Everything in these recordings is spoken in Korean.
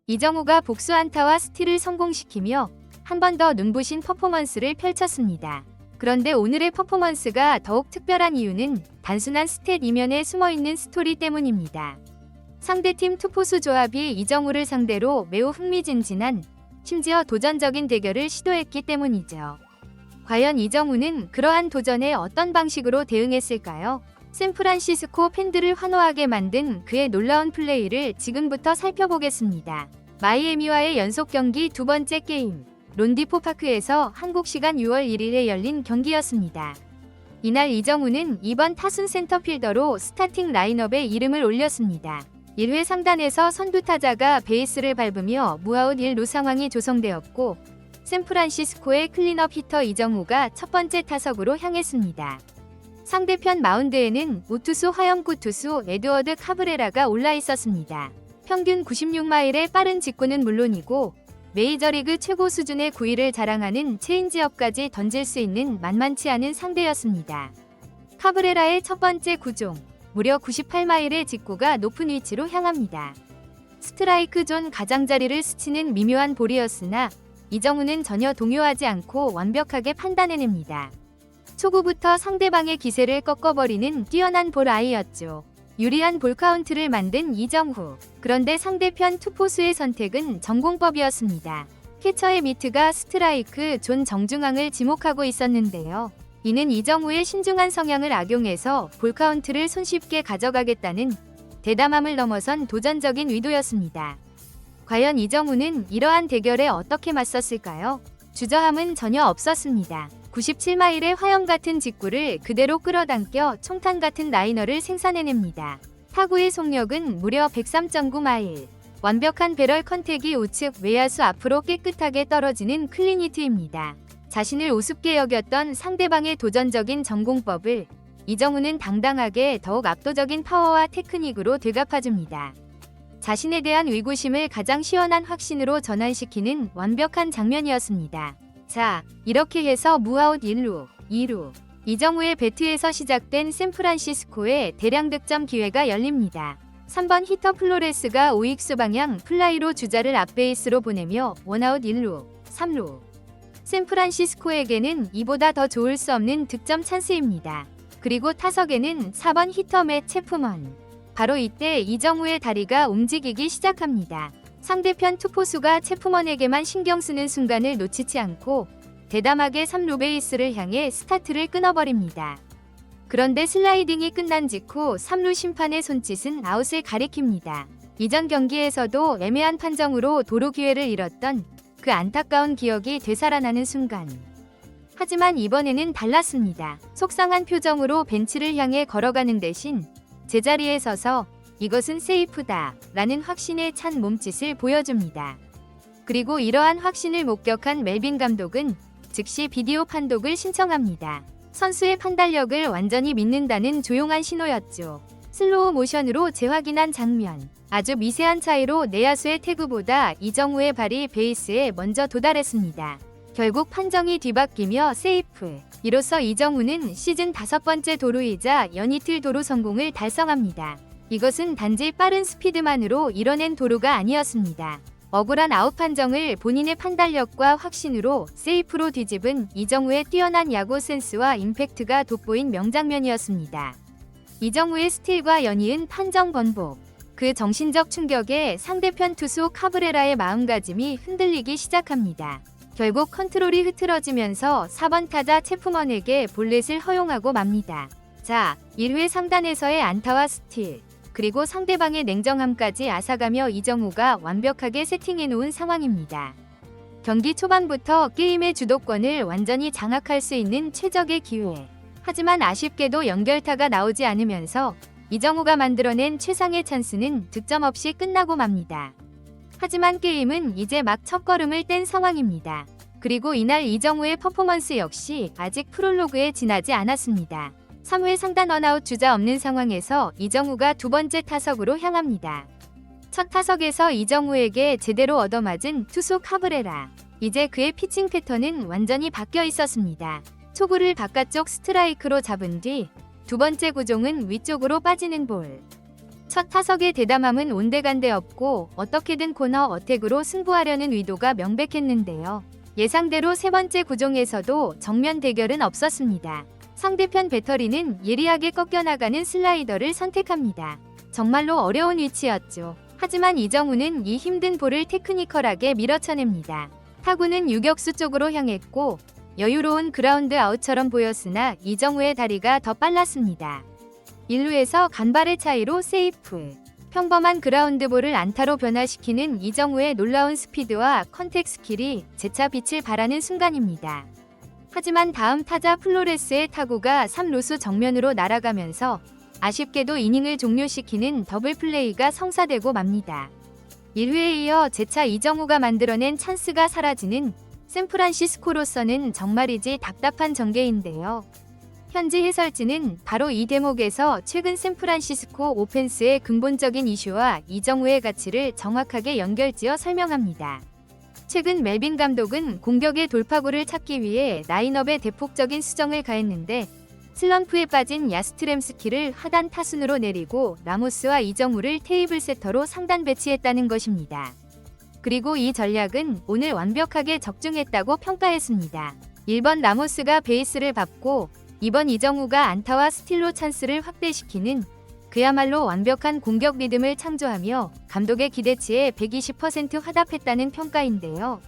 이정우가 복수 안타와 스틸을 성공시키며 한 번 더 눈부신 퍼포먼스를 펼쳤습니다. 그런데 오늘의 퍼포먼스가 더욱 특별한 이유는 단순한 스탯 이면에 숨어있는 스토리 때문입니다. 상대팀 투포수 조합이 이정우를 상대로 매우 흥미진진한, 심지어 도전적인 대결을 시도했기 때문이죠. 과연 이정우는 그러한 도전에 어떤 방식으로 대응했을까요? 샌프란시스코 팬들을 환호하게 만든 그의 놀라운 플레이를 지금부터 살펴보겠습니다. 마이애미와의 연속 경기 두 번째 게임, 론디포 파크에서 한국 시간 6월 1일에 열린 경기였습니다. 이날 이정우는 2번 타순 센터필더로 스타팅 라인업에 이름을 올렸습니다. 1회 상단에서 선두 타자가 베이스를 밟으며 무아웃 1루 상황이 조성되었고, 샌프란시스코의 클린업 히터 이정우가 첫 번째 타석으로 향했습니다. 상대편 마운드에는 우투수 화염구 투수 에드워드 카브레라가 올라 있었습니다. 평균 96마일의 빠른 직구는 물론이고 메이저리그 최고 수준의 구위를 자랑하는 체인지업까지 던질 수 있는 만만치 않은 상대였습니다. 카브레라의 첫 번째 구종, 무려 98마일의 직구가 높은 위치로 향합니다. 스트라이크 존 가장자리를 스치는 미묘한 볼이었으나 이정우는 전혀 동요하지 않고 완벽하게 판단해냅니다. 초구부터 상대방의 기세를 꺾어버리는 뛰어난 볼 아이였죠. 유리한 볼 카운트를 만든 이정우. 그런데 상대편 투포수의 선택은 전공법이었습니다. 캐처의 미트가 스트라이크 존 정중앙을 지목하고 있었는데요. 이는 이정우의 신중한 성향을 악용해서 볼 카운트를 손쉽게 가져가겠다는 대담함을 넘어선 도전적인 의도였습니다. 과연 이정우는 이러한 대결에 어떻게 맞섰을까요? 주저함은 전혀 없었습니다. 97마일의 화염 같은 직구를 그대로 끌어당겨 총탄 같은 라이너를 생산해냅니다. 타구의 속력은 무려 103.9마일. 완벽한 배럴 컨택이 우측 외야수 앞으로 깨끗하게 떨어지는 클린히트입니다. 자신을 우습게 여겼던 상대방의 도전적인 전공법을 이정우는 당당하게 더욱 압도적인 파워와 테크닉으로 되갚아줍니다. 자신에 대한 의구심을 가장 시원한 확신으로 전환시키는 완벽한 장면이었습니다. 자, 이렇게 해서 무아웃 1루, 2루. 이정우의 배트에서 시작된 샌프란시스코의 대량 득점 기회가 열립니다. 3번 히터 플로레스가 우익수 방향 플라이로 주자를 앞베이스로 보내며 원아웃 1루, 3루. 샌프란시스코에게는 이보다 더 좋을 수 없는 득점 찬스입니다. 그리고 타석에는 4번 히터 맷 체프먼. 바로 이때 이정우의 다리가 움직이기 시작합니다. 상대편 투포수가 체프먼에게만 신경 쓰는 순간을 놓치지 않고 대담하게 3루 베이스를 향해 스타트를 끊어버립니다. 그런데 슬라이딩이 끝난 직후 3루 심판의 손짓은 아웃을 가리킵니다. 이전 경기에서도 애매한 판정으로 도루 기회를 잃었던 그 안타까운 기억이 되살아나는 순간. 하지만 이번에는 달랐습니다. 속상한 표정으로 벤치를 향해 걸어가는 대신 제자리에 서서 이것은 세이프다 라는 확신에 찬 몸짓을 보여줍니다. 그리고 이러한 확신을 목격한 멜빈 감독은 즉시 비디오 판독을 신청합니다. 선수의 판단력을 완전히 믿는다는 조용한 신호였죠. 슬로우 모션으로 재확인한 장면. 아주 미세한 차이로 내야수의 태그보다 이정우의 발이 베이스에 먼저 도달했습니다. 결국 판정이 뒤바뀌며 세이프. 이로써 이정우는 시즌 5번째 도루이자 연이틀 도루 성공을 달성합니다. 이것은 단지 빠른 스피드만으로 이뤄낸 도루가 아니었습니다. 억울한 아웃 판정을 본인의 판단력과 확신으로 세이프로 뒤집은 이정우의 뛰어난 야구 센스와 임팩트가 돋보인 명장면이었습니다. 이정우의 스틸과 연이은 판정 번복. 그 정신적 충격에 상대편 투수 카브레라의 마음가짐이 흔들리기 시작합니다. 결국 컨트롤이 흐트러지면서 4번 타자 체프먼에게 볼넷을 허용하고 맙니다. 자, 1회 상단에서의 안타와 스틸. 그리고 상대방의 냉정함까지 앗아가며 이정우가 완벽하게 세팅해놓은 상황입니다. 경기 초반부터 게임의 주도권을 완전히 장악할 수 있는 최적의 기회. 하지만 아쉽게도 연결타가 나오지 않으면서 이정우가 만들어낸 최상의 찬스는 득점 없이 끝나고 맙니다. 하지만 게임은 이제 막 첫걸음을 뗀 상황입니다. 그리고 이날 이정우의 퍼포먼스 역시 아직 프롤로그에 지나지 않았습니다. 3회 상단 원아웃 주자 없는 상황에서 이정우가 두 번째 타석으로 향합니다. 첫 타석에서 이정우에게 제대로 얻어맞은 투수 카브레라. 이제 그의 피칭 패턴은 완전히 바뀌어 있었습니다. 초구를 바깥쪽 스트라이크로 잡은 뒤 두 번째 구종은 위쪽으로 빠지는 볼. 첫 타석의 대담함은 온데간데 없고 어떻게든 코너 어택으로 승부하려는 의도가 명백했는데요. 예상대로 세 번째 구종에서도 정면 대결은 없었습니다. 상대편 배터리는 예리하게 꺾여나가는 슬라이더를 선택합니다. 정말로 어려운 위치였죠. 하지만 이정우는 이 힘든 볼을 테크니컬하게 밀어쳐냅니다. 타구는 유격수 쪽으로 향했고 여유로운 그라운드 아웃처럼 보였으나 이정우의 다리가 더 빨랐습니다. 1루에서 간발의 차이로 세이프. 평범한 그라운드볼을 안타로 변화시키는 이정우의 놀라운 스피드와 컨택 스킬이 재차 빛을 발하는 순간입니다. 하지만 다음 타자 플로레스의 타구가 3루수 정면으로 날아가면서 아쉽게도 이닝을 종료시키는 더블 플레이가 성사되고 맙니다. 1회에 이어 재차 이정우가 만들어낸 찬스가 사라지는 샌프란시스코로서는 정말이지 답답한 전개인데요. 현지 해설진은 바로 이 대목에서 최근 샌프란시스코 오펜스의 근본적인 이슈와 이정우의 가치를 정확하게 연결지어 설명합니다. 최근 멜빈 감독은 공격의 돌파구를 찾기 위해 라인업에 대폭적인 수정을 가했는데 슬럼프에 빠진 야스트렘스키를 하단 타순으로 내리고 라모스와 이정우를 테이블 세터로 상단 배치했다는 것입니다. 그리고 이 전략은 오늘 완벽하게 적중했다고 평가했습니다. 1번 라모스가 베이스를 밟고 2번 이정우가 안타와 스틸로 찬스를 확대시키는 그야말로 완벽한 공격 리듬을 창조하며 감독의 기대치에 120% 화답했다는 평가인데요.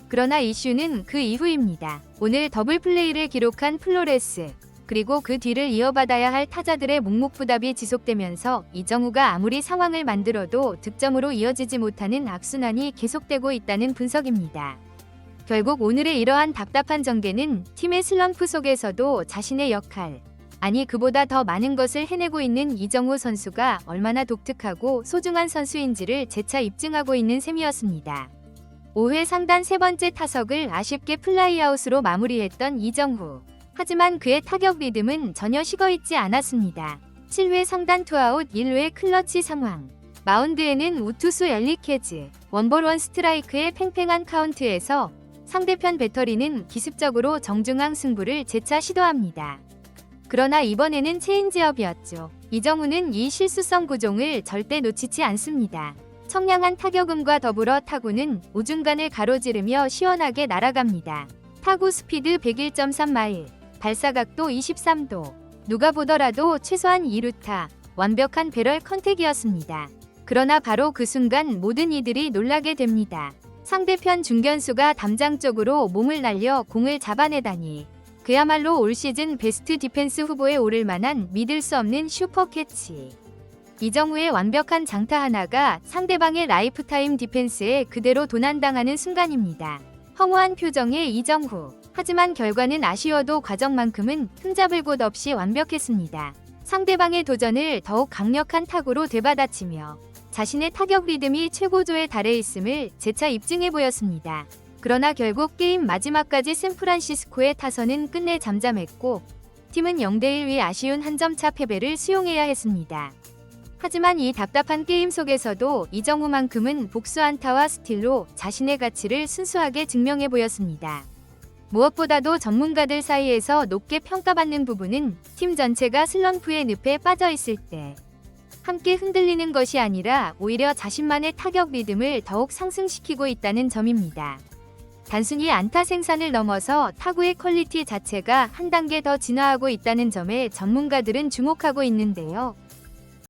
그러나 이슈는 그 이후입니다. 오늘 더블 플레이를 기록한 플로레스, 그리고 그 뒤를 이어받아야 할 타자들의 묵묵부답이 지속되면서 이정우가 아무리 상황을 만들어도 득점으로 이어지지 못하는 악순환이 계속되고 있다는 분석입니다. 결국 오늘의 이러한 답답한 전개는 팀의 슬럼프 속에서도 자신의 역할, 아니 그보다 더 많은 것을 해내고 있는 이정우 선수가 얼마나 독특하고 소중한 선수인지를 재차 입증하고 있는 셈이었습니다. 5회 상단 세 번째 타석을 아쉽게 플라이아웃으로 마무리했던 이정우. 하지만 그의 타격 리듬은 전혀 식어있지 않았습니다. 7회 상단 투아웃 1루의 클러치 상황. 마운드에는 우투수 엘리케즈. 원볼 원 스트라이크의 팽팽한 카운트에서 상대편 배터리는 기습적으로 정중앙 승부를 재차 시도합니다. 그러나 이번에는 체인지업이었죠. 이정우는 이 실수성 구종을 절대 놓치지 않습니다. 청량한 타격음과 더불어 타구는 우중간을 가로지르며 시원하게 날아갑니다. 타구 스피드 101.3마일, 발사각도 23도. 누가 보더라도 최소한 2루타, 완벽한 배럴 컨택이었습니다. 그러나 바로 그 순간 모든 이들이 놀라게 됩니다. 상대편 중견수가 담장 쪽으로 몸을 날려 공을 잡아내다니. 그야말로 올 시즌 베스트 디펜스 후보에 오를 만한 믿을 수 없는 슈퍼캐치. 이정우의 완벽한 장타 하나가 상대방의 라이프타임 디펜스에 그대로 도난당하는 순간입니다. 허무한 표정의 이정우. 하지만 결과는 아쉬워도 과정만큼은 흠잡을 곳 없이 완벽했습니다. 상대방의 도전을 더욱 강력한 타구로 되받아치며 자신의 타격 리듬이 최고조에 달해 있음을 재차 입증해 보였습니다. 그러나 결국 게임 마지막까지 샌프란시스코의 타선은 끝내 잠잠했고 팀은 0대1 위 아쉬운 한 점 차 패배를 수용해야 했습니다. 하지만 이 답답한 게임 속에서도 이정우만큼은 복수 안타와 스틸로 자신의 가치를 순수하게 증명해 보였습니다. 무엇보다도 전문가들 사이에서 높게 평가받는 부분은 팀 전체가 슬럼프의 늪에 빠져 있을 때 함께 흔들리는 것이 아니라 오히려 자신만의 타격 리듬을 더욱 상승시키고 있다는 점입니다. 단순히 안타 생산을 넘어서 타구의 퀄리티 자체가 한 단계 더 진화하고 있다는 점에 전문가들은 주목하고 있는데요.